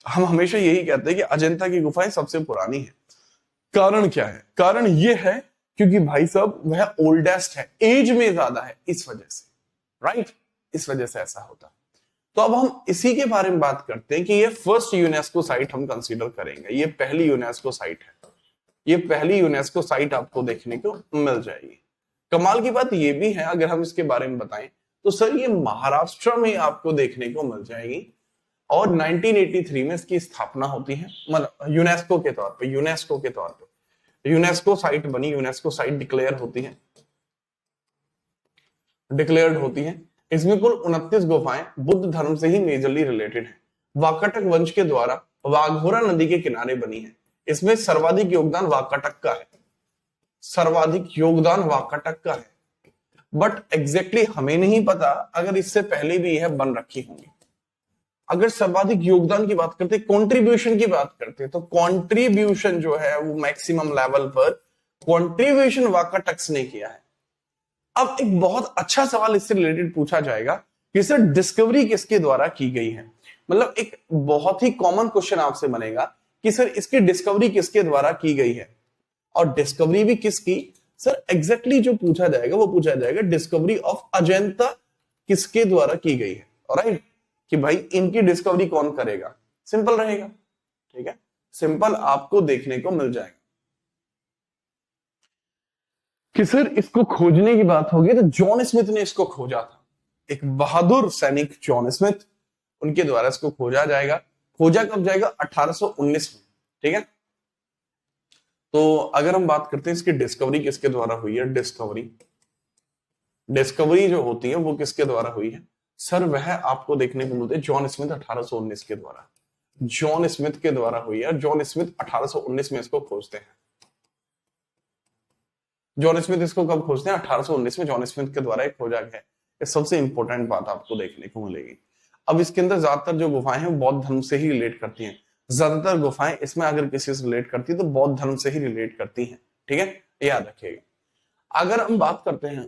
हम हमेशा यही कहते हैं कि अजंता की गुफाएं सबसे पुरानी है। कारण क्या है? कारण ये है क्योंकि भाई साहब वह ओल्डेस्ट है, एज में ज्यादा है, इस वजह से, राइट, इस वजह से ऐसा होता है। तो अब हम इसी के बारे में बात करते हैं कि ये फर्स्ट यूनेस्को साइट हम कंसीडर करेंगे। ये पहली यूनेस्को साइट है, ये पहली यूनेस्को साइट आपको देखने को मिल जाएगी। कमाल की बात ये भी है, अगर हम इसके बारे में बताएं तो सर ये महाराष्ट्र में आपको देखने को मिल जाएगी, और 1983 में इसकी स्थापना होती है, मतलब यूनेस्को के तौर पे, यूनेस्को के तौर पे यूनेस्को साइट बनी, यूनेस्को साइट डिक्लेयर होती है, डिक्लेयर्ड होती है। इसमें कुल 29 गुफाएं बुद्ध धर्म से ही मेजरली रिलेटेड है। वाकाटक वंश के द्वारा वाघोरा नदी के किनारे बनी है। इसमें सर्वाधिक योगदान वाकाटक का है, सर्वाधिक योगदान वाकाटक का है, बट एग्जैक्टली हमें नहीं पता अगर इससे पहले भी यह बन रखी होंगी। अगर सर्वाधिक योगदान की बात करते, कंट्रीब्यूशन की बात करते, तो कंट्रीब्यूशन जो है वो मैक्सिमम लेवल पर कंट्रीब्यूशन वाकाटक्स ने किया है। अब एक बहुत अच्छा सवाल इससे रिलेटेड पूछा जाएगा कि सर डिस्कवरी किसके द्वारा की गई है। मतलब एक बहुत ही कॉमन क्वेश्चन आपसे बनेगा कि सर इसकी डिस्कवरी किसके द्वारा की गई है, और डिस्कवरी भी किसकी? सर एग्जैक्टली जो पूछा जाएगा वो पूछा जाएगा डिस्कवरी ऑफ अजंता किसके द्वारा की गई है, राइट, कि भाई इनकी डिस्कवरी कौन करेगा। सिंपल रहेगा, ठीक है, सिंपल आपको देखने को मिल जाएगा कि सर इसको खोजने की बात होगी तो जॉन स्मिथ ने इसको खोजा था, एक बहादुर सैनिक जॉन स्मिथ, उनके द्वारा इसको खोजा जाएगा। खोजा कब जाएगा? 1819 में, ठीक है। तो अगर हम बात करते हैं इसकी डिस्कवरी किसके द्वारा हुई है, डिस्कवरी जो होती है वो किसके द्वारा हुई है सर? वह आपको देखने को मिलते हैं जॉन स्मिथ 1819 के द्वारा, जॉन स्मिथ के द्वारा हुई है। जॉन स्मिथ 1819 में इसको खोजते हैं। जॉन स्मिथ इसको कब खोजते हैं? 1819 में जॉन स्मिथ के द्वारा एक खोजा गया है। ये सबसे इंपॉर्टेंट बात आपको देखने को मिलेगी। अब इसके अंदर ज्यादातर जो गुफाएं हैं बौद्ध धर्म से ही रिलेट करती हैं। ज्यादातर गुफाएं इसमें अगर किसी से रिलेट करती है तो बौद्ध धर्म से ही रिलेट करती हैं, ठीक है, याद रखिएगा। अगर हम बात करते हैं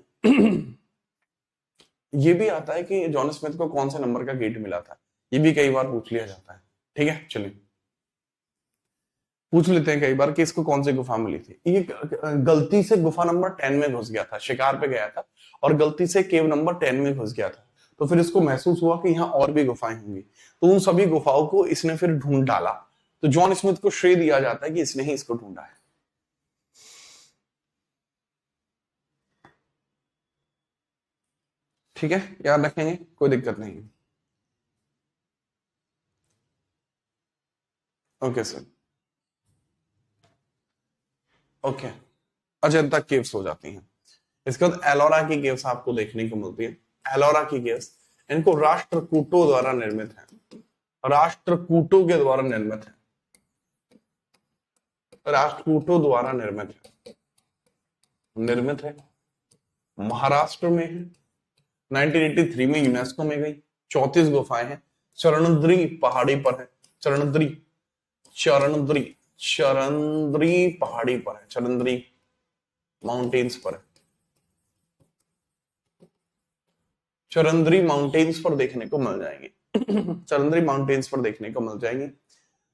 ये भी आता है कि जॉन स्मिथ को कौन से नंबर का गेट मिला था, ये भी कई बार पूछ लिया जाता है, ठीक है। चलिए पूछ लेते हैं कई बार कि इसको कौन सी गुफा मिली थी। ये गलती से गुफा नंबर 10 में घुस गया था, शिकार पे गया था और गलती से केव नंबर 10 में घुस गया था। तो फिर इसको महसूस हुआ कि यहाँ और भी गुफाएं होंगी, तो उन सभी गुफाओं को इसने फिर ढूंढ डाला। तो जॉन स्मिथ को श्रेय दिया जाता है कि इसने ही इसको ढूंढा है। ठीक है, याद रखेंगे, कोई दिक्कत नहीं है। Okay sir, okay. Ajanta caves हो जाती हैं। इसके बाद एलोरा की केव्स आपको देखने को मिलती है। एलोरा की केव्स, इनको राष्ट्रकूटों द्वारा निर्मित है, राष्ट्रकूटों के द्वारा निर्मित है, राष्ट्रकूटों द्वारा निर्मित है। महाराष्ट्र में है, 1983 में यूनेस्को में गई। 34 गुफाएं हैं, चरणद्री पहाड़ी पर है, चरणद्री पहाड़ी पर है, चरणद्री माउंटेन्स पर है, चरंद्री माउंटेन्स पर देखने को मिल जाएंगे। चरंद्री माउंटेन्स पर देखने को मिल जाएंगे।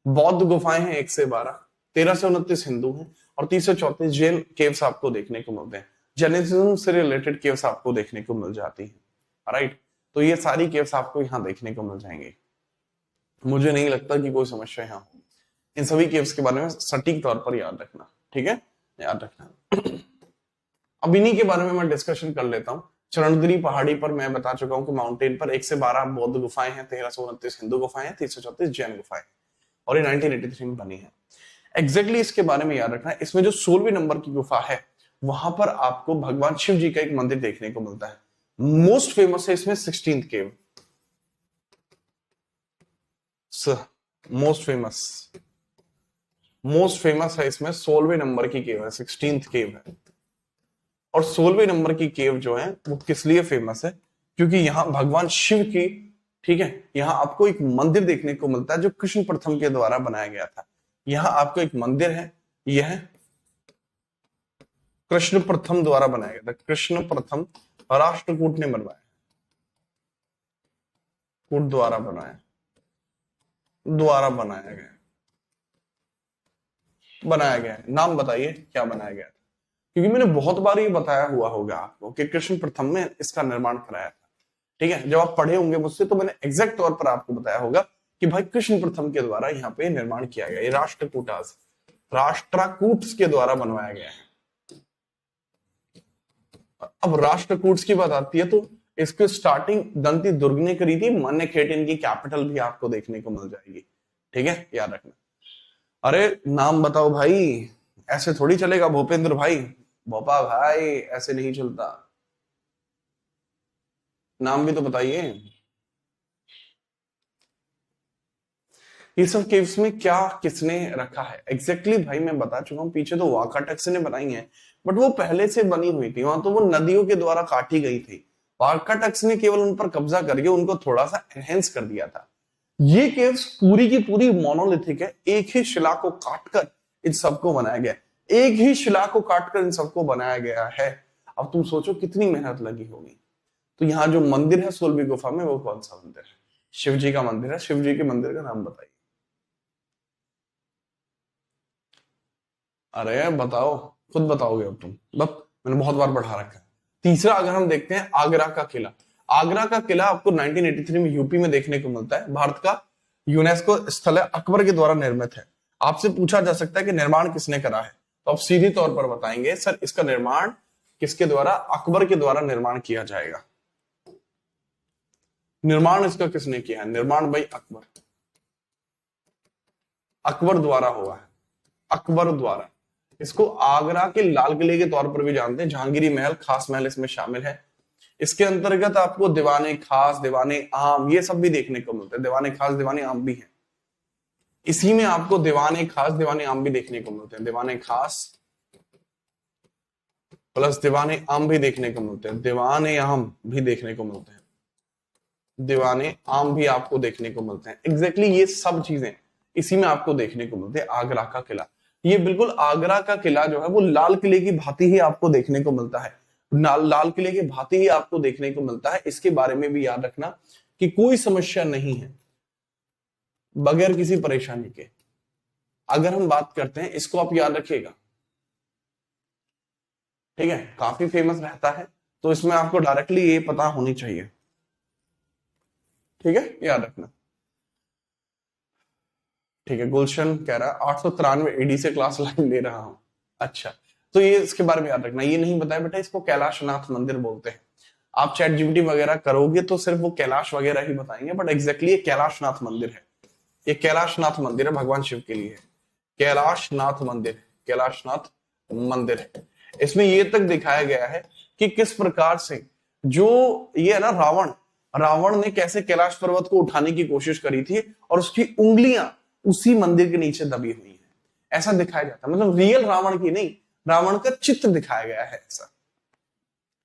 बौद्ध गुफाएं हैं 1 से 12, 13 से 29 हिंदू हैं और 30 से 34 जैन केव्स आपको देखने को मिलते हैं। जैनिज्म से रिलेटेड केव्स आपको देखने को मिल जाती हैं, राइट। तो ये सारी केव्स आपको यहाँ देखने को मिल जाएंगे। मुझे नहीं लगता कि कोई समस्या यहाँ हो। इन सभी केव्स के बारे में सटीक तौर पर याद रखना, ठीक है, याद रखना। अब इन्हीं के बारे में मैं डिस्कशन कर लेता हूँ। चरणद्री पहाड़ी पर मैं बता चुका हूं कि माउंटेन पर 1 से 12 बौद्ध गुफाएं हैं, 13 से 29 हिंदू गुफाएं हैं, 30 से 34 जैन गुफाएं, और ये 1983 में बनी है। एग्जैक्टली इसके बारे में याद रखना है। इसमें जो 16वीं नंबर की गुफा है वहां पर आपको भगवान शिव जी का एक मंदिर देखने को मिलता है। मोस्ट फेमस है इसमें 16th केव, मोस्ट फेमस है इसमें 16वें नंबर की केव है, 16th केव है। और 16वें नंबर की केव जो है वो किस लिए फेमस है? क्योंकि यहाँ भगवान शिव की, ठीक है, यहाँ आपको एक मंदिर देखने को मिलता है जो कृष्ण प्रथम के द्वारा बनाया गया था। यहाँ आपको एक मंदिर है, यह कृष्ण प्रथम द्वारा बनाया गया था। कृष्ण प्रथम राष्ट्रकूट ने बनवाया, कूट द्वारा बनाया गया है। नाम बताइए क्या बनाया गया था, क्योंकि मैंने बहुत बार ये बताया हुआ होगा आपको कि कृष्ण प्रथम में इसका निर्माण कराया था। ठीक है, जब आप पढ़े होंगे मुझसे तो मैंने एग्जैक्ट तौर पर आपको बताया होगा कि भाई कृष्ण प्रथम के द्वारा यहाँ पे निर्माण किया गया। ये राष्ट्रकूट के द्वारा बनवाया गया है। अब राष्ट्रकूट की बात आती है तो इसकी स्टार्टिंग दंती दुर्ग ने करी थी। मन्यखेट इनकी कैपिटल भी आपको देखने को मिल जाएगी। ठीक है, याद रखना। अरे नाम बताओ भाई, ऐसे थोड़ी चलेगा भूपेंद्र भाई, भोपा भाई, ऐसे नहीं चलता। नाम भी तो बताइए। ये सब केव्स में क्या किसने रखा है एग्जैक्टली भाई मैं बता चुका हूं। पीछे तो वाकाटक ने बनाई है, बट वो पहले से बनी हुई थी। वहां तो वो नदियों के द्वारा काटी गई थी। वाकाटक ने केवल उन पर कब्जा करके उनको थोड़ा सा एनहेंस कर दिया था। ये केव्स पूरी की पूरी मोनोलिथिक है। एक ही शिला को काटकर इन सबको बनाया गया, एक ही शिला को काटकर इन सबको बनाया गया है। अब तुम सोचो कितनी मेहनत लगी होगी। तो यहाँ जो मंदिर है 16वीं गुफा में, वो कौन सा मंदिर है? शिव जी का मंदिर है। शिव जी के मंदिर का नाम बताइए। अरे बताओ, खुद बताओगे अब तुम, बस मैंने बहुत बार बढ़ा रखा है। तीसरा अगर हम देखते हैं आगरा का किला। आगरा का किला आपको 1983 में यूपी में देखने को मिलता है। भारत का यूनेस्को स्थल है, अकबर के द्वारा निर्मित है। आपसे पूछा जा सकता है कि निर्माण किसने करा है, तो आप सीधी तौर पर बताएंगे सर इसका निर्माण किसके द्वारा? अकबर के द्वारा निर्माण किया जाएगा। निर्माण इसका किसने किया है? निर्माण भाई अकबर, अकबर द्वारा हुआ है, अकबर द्वारा। इसको आगरा के लाल किले के तौर पर भी जानते हैं। जहांगीरी महल, खास महल इसमें शामिल है। इसके अंतर्गत आपको दीवाने खास, दीवाने आम, ये सब भी देखने को मिलते हैं। दीवाने खास, दीवाने आम भी है इसी में। आपको दीवाने खास, दीवाने आम भी देखने को मिलते हैं। दीवाने खास प्लस दीवाने आम भी देखने को मिलते हैं। दीवाने आम भी देखने को मिलते हैं। दीवाने आम भी आपको देखने को मिलते हैं। एग्जैक्टली ये सब चीजें इसी में आपको देखने को मिलते हैं। आगरा का किला, ये बिल्कुल आगरा का किला जो है वो लाल किले की भांति ही आपको देखने को मिलता है। लाल किले की भांति ही आपको देखने को मिलता है। इसके बारे में भी याद रखना कि कोई समस्या नहीं है बगैर किसी परेशानी के। अगर हम बात करते हैं, इसको आप याद रखिएगा। ठीक है, काफी फेमस रहता है, तो इसमें आपको डायरेक्टली ये पता होनी चाहिए। ठीक है, याद रखना। ठीक है, गुलशन कह रहा है 893 एडी से क्लास लाइन ले रहा हूं। अच्छा, तो ये इसके बारे में याद रखना। ये नहीं बताया बेटा, इसको कैलाशनाथ मंदिर बोलते हैं। आप चैट जीपीटी वगैरह करोगे तो सिर्फ वो कैलाश वगैरह ही बताएंगे, बट एग्जैक्टली ये कैलाशनाथ मंदिर है। ये कैलाशनाथ मंदिर है, भगवान शिव के लिए है। कैलाशनाथ मंदिर, कैलाशनाथ मंदिर है। इसमें ये तक दिखाया गया है कि किस प्रकार से जो ये है ना रावण, रावण ने कैसे कैलाश पर्वत को उठाने की कोशिश करी थी और उसकी उंगलियां उसी मंदिर के नीचे दबी हुई हैं। ऐसा दिखाया जाता है, मतलब रियल रावण की नहीं, रावण का चित्र दिखाया गया है ऐसा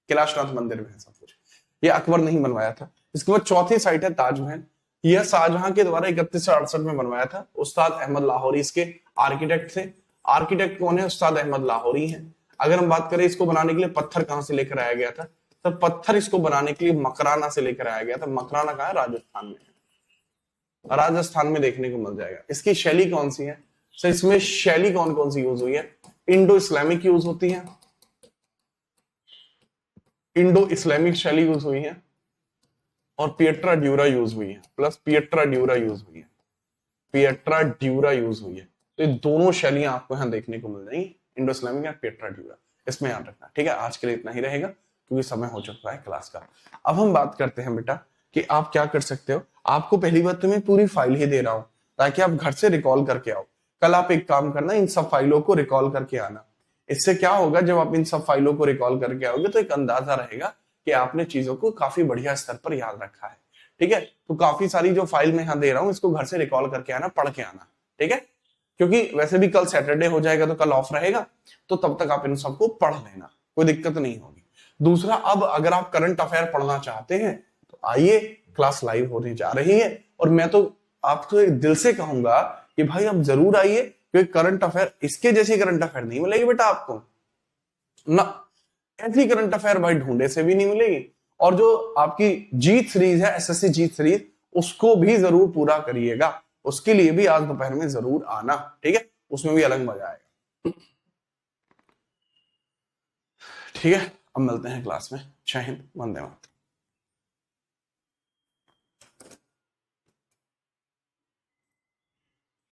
कैलाशनाथ मंदिर में है सब कुछ। ये अकबर नहीं बनवाया था। इसके बाद चौथी साइट है ताजमहल। यह शाहजहां के द्वारा 3168 में बनवाया था। उस्ताद अहमद लाहौरी इसके आर्किटेक्ट थे। आर्किटेक्ट कौन है? उस्ताद अहमद लाहौरी हैं। अगर हम बात करें इसको बनाने के लिए पत्थर कहां से लेकर आया गया था, तो पत्थर इसको बनाने के लिए मकराना से लेकर आया गया था। मकराना कहां है? राजस्थान में है। राजस्थान में देखने को मिल जाएगा। इसकी शैली कौन सी है? तो इसमें शैली कौन कौन सी यूज हुई है? इंडो इस्लामिक यूज होती है, इंडो इस्लामिक शैली यूज हुई है, और पिएट्रा ड्यूरा यूज हुई है, प्लस पिएट्रा ड्यूरा यूज हुई है। पिएट्रा ड्यूरा यूज हुई है। तो ये दोनों शैलियां आपको यहां देखने को मिल जाएंगी, इंडो इस्लामिक या पिएट्रा ड्यूरा। इसमें याद रखना। ठीक है, आज के लिए इतना ही रहेगा क्योंकि समय हो चुका है क्लास का। अब हम बात करते हैं बेटा कि आप क्या कर सकते हो। आपको पहली बात तो मैं पूरी फाइल ही दे रहा हूं ताकि आप घर से रिकॉल करके आओ। कल आप एक काम करना, इन सब फाइलों को रिकॉल करके आना। इससे क्या होगा, जब आप इन सब फाइलों को रिकॉल करके आओगे तो एक अंदाजा रहेगा कि आपने चीजों को काफी बढ़िया स्तर पर याद रखा है। ठीक है, तो काफी सारी जो फाइल मैं यहाँ दे रहा हूँ इसको घर से रिकॉल करके आना, पढ़ के आना। ठीक है, क्योंकि वैसे भी कल सैटरडे हो जाएगा तो कल ऑफ रहेगा, तो तब तक आप इन सबको पढ़ लेना, कोई दिक्कत नहीं होगी। दूसरा, अब अगर आप करंट अफेयर पढ़ना चाहते हैं तो आइए, क्लास लाइव होने जा रही है। और मैं तो आपको दिल से कहूंगा कि भाई आप जरूर आइए, क्योंकि करंट अफेयर, इसके जैसी करंट अफेयर नहीं मिलेगी बेटा आपको। ना, ऐसी करंट अफेयर भाई ढूंढे से भी नहीं मिलेगी। और जो आपकी जीत सीरीज है, एसएससी जीत सीरीज, उसको भी जरूर पूरा करिएगा, उसके लिए भी आज दोपहर में जरूर आना, ठीक है, उसमें भी अलग मजा आएगा। ठीक है, अब मिलते हैं क्लास में। जय हिंद, वंदे मातरम।